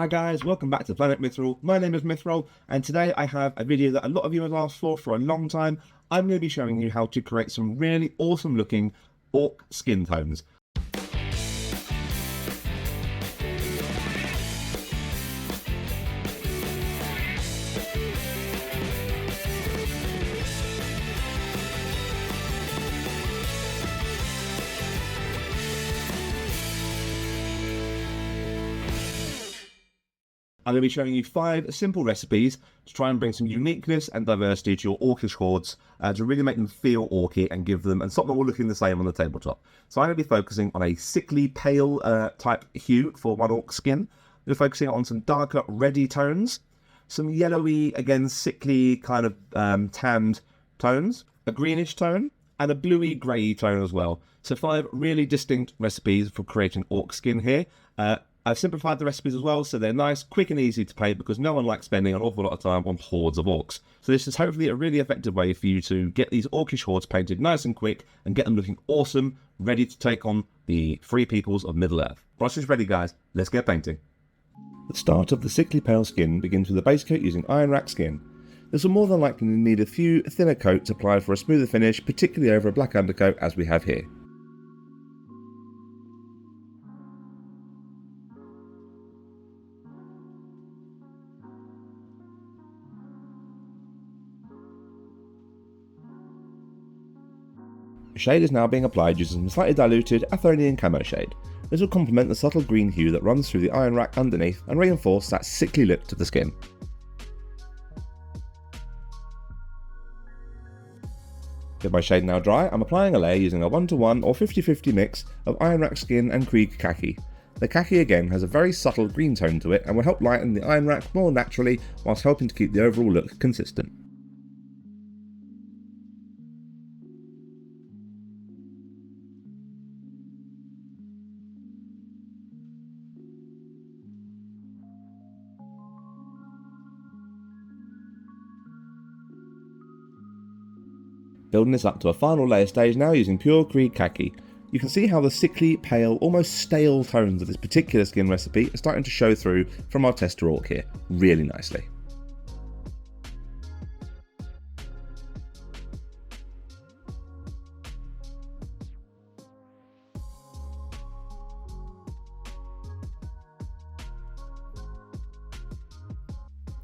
Hi guys, welcome back to Planet Mithril. My name is Mithril, and today I have a video that a lot of you have asked for a long time. I'm going to be showing you how to create some really awesome looking orc skin tones. I'm going to be showing you 5 simple recipes to try and bring some uniqueness and diversity to your orcish hordes to really make them feel orky and give them and stop them all looking the same on the tabletop. So I'm going to be focusing on a sickly pale type hue for one orc skin. We're focusing on some darker reddy tones, some yellowy, again sickly kind of tanned tones, a greenish tone, and a bluey grey tone as well. So 5 really distinct recipes for creating orc skin here. I've simplified the recipes as well, so they're nice, quick and easy to paint because no one likes spending an awful lot of time on hordes of orcs. So this is hopefully a really effective way for you to get these orcish hordes painted nice and quick and get them looking awesome, ready to take on the free peoples of Middle-earth. Brush is ready guys, let's get painting. The start of the sickly pale skin begins with a base coat using iron rack skin. This will more than likely need a few thinner coats applied for a smoother finish, particularly over a black undercoat as we have here. Shade is now being applied using some slightly diluted Athonian camo shade. This will complement the subtle green hue that runs through the iron rack underneath and reinforce that sickly look to the skin. With my shade now dry, I'm applying a layer using a 1:1 or 50-50 mix of iron rack skin and Krieg khaki. The khaki again has a very subtle green tone to it and will help lighten the iron rack more naturally whilst helping to keep the overall look consistent. Building this up to a final layer stage now using pure Krieg khaki. You can see how the sickly, pale, almost stale tones of this particular skin recipe are starting to show through from our tester orc here, really nicely.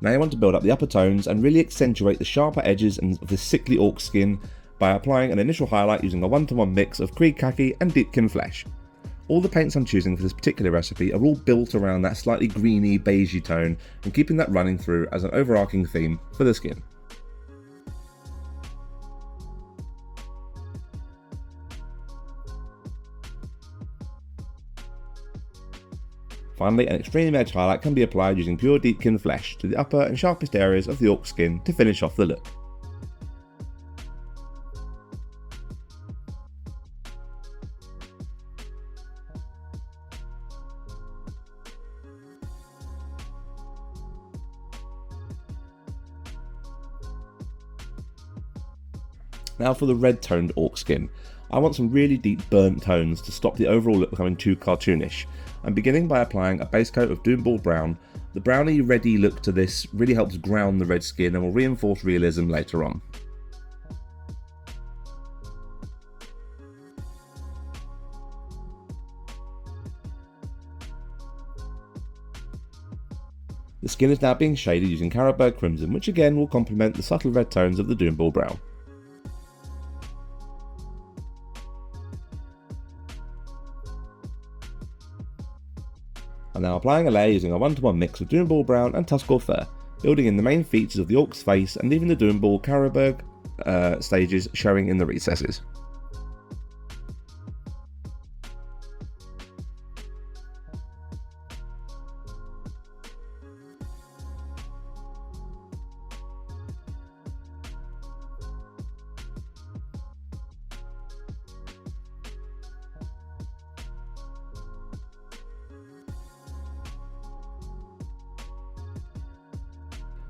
Now you want to build up the upper tones and really accentuate the sharper edges of this sickly orc skin by applying an initial highlight using a 1:1 mix of Krieg khaki and Deepkin flesh. All the paints I'm choosing for this particular recipe are all built around that slightly greeny, beigey tone and keeping that running through as an overarching theme for the skin. Finally, an extreme edge highlight can be applied using pure Deepkin flesh to the upper and sharpest areas of the orc skin to finish off the look. Now for the red toned orc skin. I want some really deep burnt tones to stop the overall look becoming too cartoonish. I'm beginning by applying a base coat of Doomball Brown. The browny reddy look to this really helps ground the red skin and will reinforce realism later on. The skin is now being shaded using Carroburg Crimson, which again will complement the subtle red tones of the Doomball Brown. I'm now applying a layer using a 1:1 mix of Doomball Brown and Tuskor Fur, building in the main features of the orc's face and leaving the Doomball Carroburg stages showing in the recesses.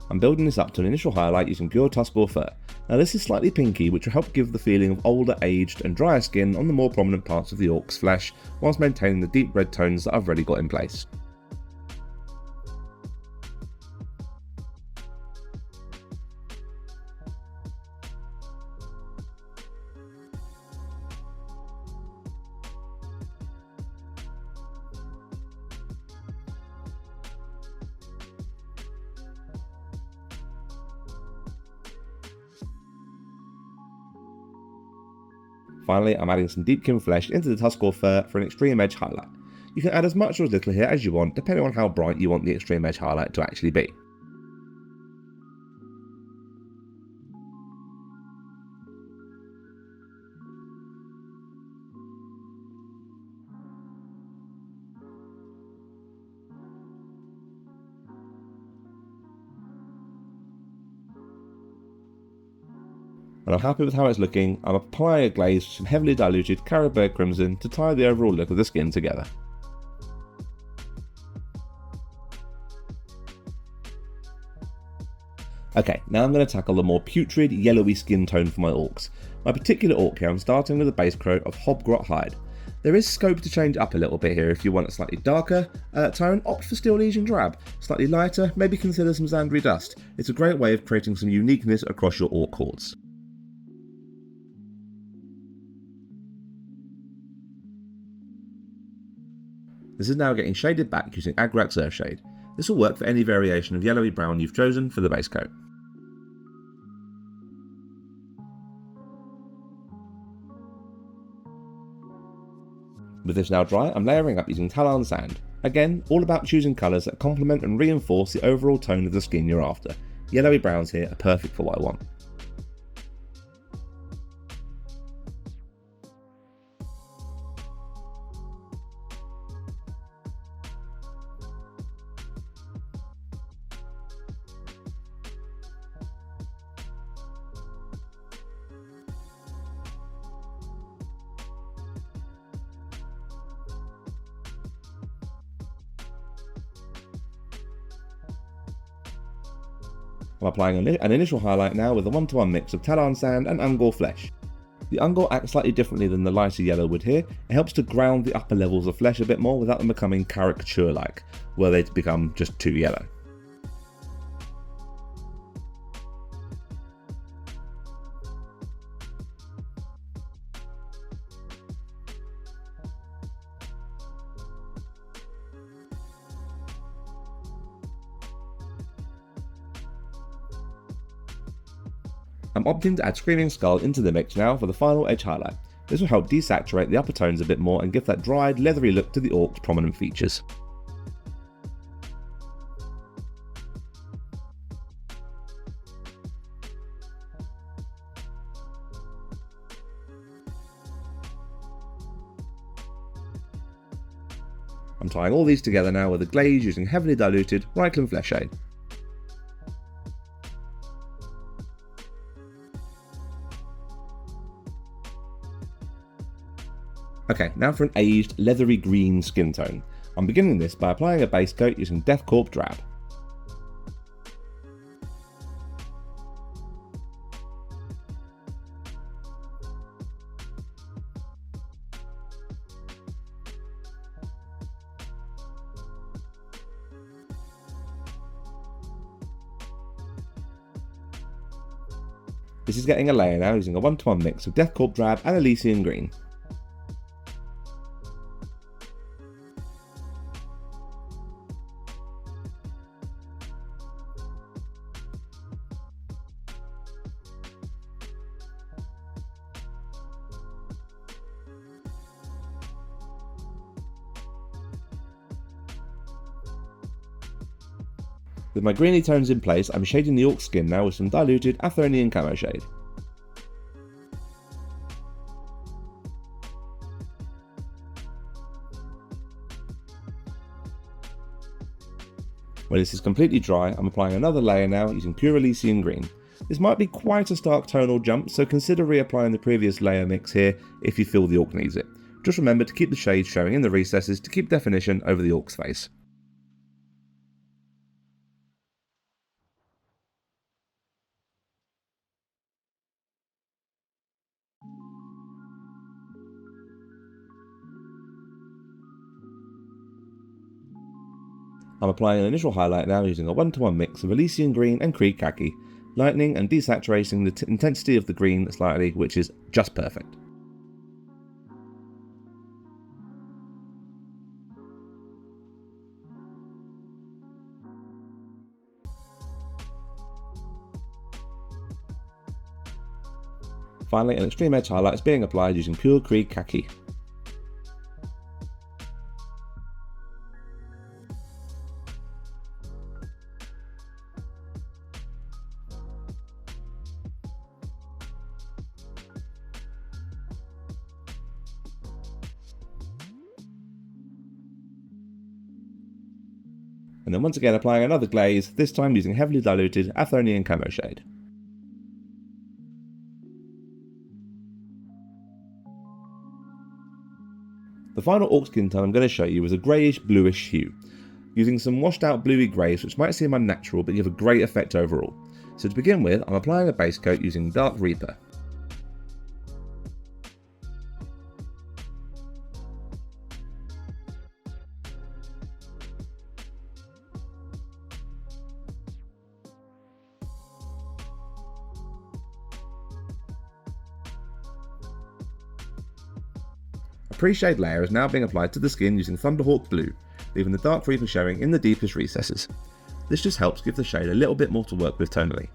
I'm building this up to an initial highlight using pure Tuskor Fur. Now this is slightly pinky, which will help give the feeling of older, aged and drier skin on the more prominent parts of the orc's flesh, whilst maintaining the deep red tones that I've already got in place. Finally, I'm adding some deepkin flesh into the tusk or fur for an extreme edge highlight. You can add as much or as little here as you want, depending on how bright you want the extreme edge highlight to actually be. When I'm happy with how it's looking, I'm applying a glaze with some heavily diluted Caribou Crimson to tie the overall look of the skin together. Okay, now I'm going to tackle the more putrid, yellowy skin tone for my orcs. My particular orc here, I'm starting with a base coat of Hobgrot hide. There is scope to change up a little bit here if you want a slightly darker tone, opt for Steel Legion Drab. Slightly lighter, maybe consider some Zandri Dust. It's a great way of creating some uniqueness across your orc hordes. This is now getting shaded back using Agrax Earthshade. This will work for any variation of yellowy brown you've chosen for the base coat. With this now dry, I'm layering up using Talon Sand. Again, all about choosing colours that complement and reinforce the overall tone of the skin you're after. Yellowy browns here are perfect for what I want. I'm applying an initial highlight now with a 1-to-1 mix of Talon Sand and Ungor flesh. The Ungor acts slightly differently than the lighter yellow would here. It helps to ground the upper levels of flesh a bit more without them becoming caricature-like, where they become just too yellow. I'm opting to add Screaming Skull into the mix now for the final edge highlight. This will help desaturate the upper tones a bit more and give that dried, leathery look to the orc's prominent features. I'm tying all these together now with a glaze using heavily diluted Reikland Flesh Shade. Okay, now for an aged, leathery green skin tone. I'm beginning this by applying a base coat using Deathcorp Drab. This is getting a layer now using a 1-to-1 mix of Deathcorp Drab and Elysian Green. With my greeny tones in place, I'm shading the orc skin now with some diluted Atherinian Camo Shade. When this is completely dry, I'm applying another layer now using pure Elysian Green. This might be quite a stark tonal jump, so consider reapplying the previous layer mix here if you feel the orc needs it. Just remember to keep the shades showing in the recesses to keep definition over the orc's face. I'm applying an initial highlight now using a 1-to-1 mix of Elysian Green and Krieg Khaki, lightening and desaturating the intensity of the green slightly, which is just perfect. Finally, an extreme edge highlight is being applied using Pure Creek Khaki. And then once again applying another glaze, this time using heavily diluted Athonian Camo Shade. The final orc skin tone I'm going to show you is a greyish bluish hue, using some washed out bluey greys which might seem unnatural but give a great effect overall. So to begin with, I'm applying a base coat using Dark Reaper. A pre-shade layer is now being applied to the skin using Thunderhawk Blue, leaving the Dark Reaper showing in the deepest recesses. This just helps give the shade a little bit more to work with tonally.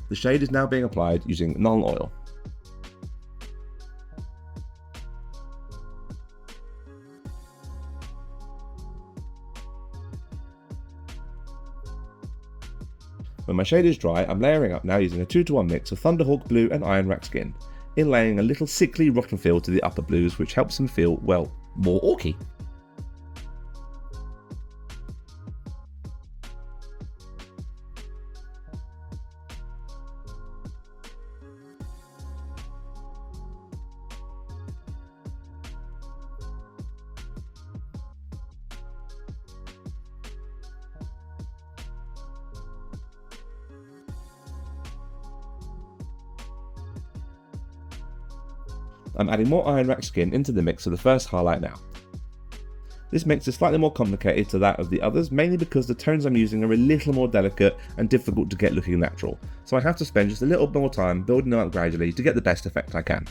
The shade is now being applied using Null Oil. When my shade is dry, I'm layering up now using a 2-to-1 mix of Thunderhawk Blue and Ironrack Skin, inlaying a little sickly rotten feel to the upper blues which helps them feel, well, more orky. I'm adding more Ironrack Skin into the mix for the first highlight now. This mix is slightly more complicated to that of the others, mainly because the tones I'm using are a little more delicate and difficult to get looking natural, so I have to spend just a little more time building them up gradually to get the best effect I can.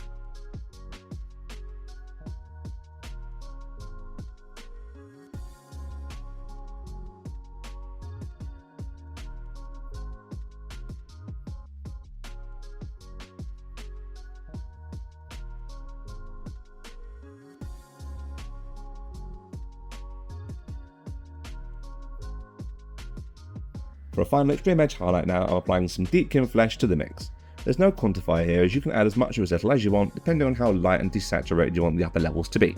For a final extreme edge highlight now, I'm applying some Deep Kin Flesh to the mix. There's no quantifier here, as you can add as much or as little as you want, depending on how light and desaturated you want the upper levels to be.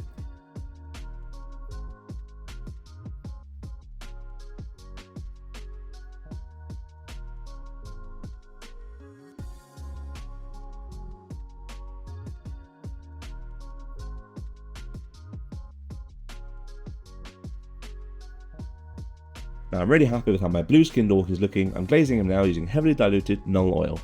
Now I'm really happy with how my blue skinned orc is looking. I'm glazing him now using heavily diluted Null Oil.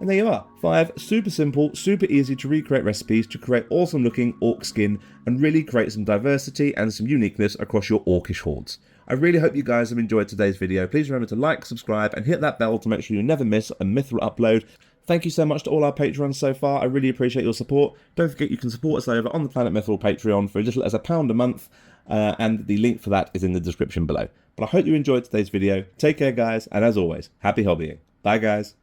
And there you are, 5 super simple, super easy to recreate recipes to create awesome looking orc skin and really create some diversity and some uniqueness across your orcish hordes. I really hope you guys have enjoyed today's video. Please remember to like, subscribe and hit that bell to make sure you never miss a Mithril upload. Thank you so much to all our Patreons so far. I really appreciate your support. Don't forget you can support us over on the Planet Mithril Patreon for as little as £1 a month, and the link for that is in the description below. But I hope you enjoyed today's video. Take care guys, and as always, happy hobbying. Bye guys.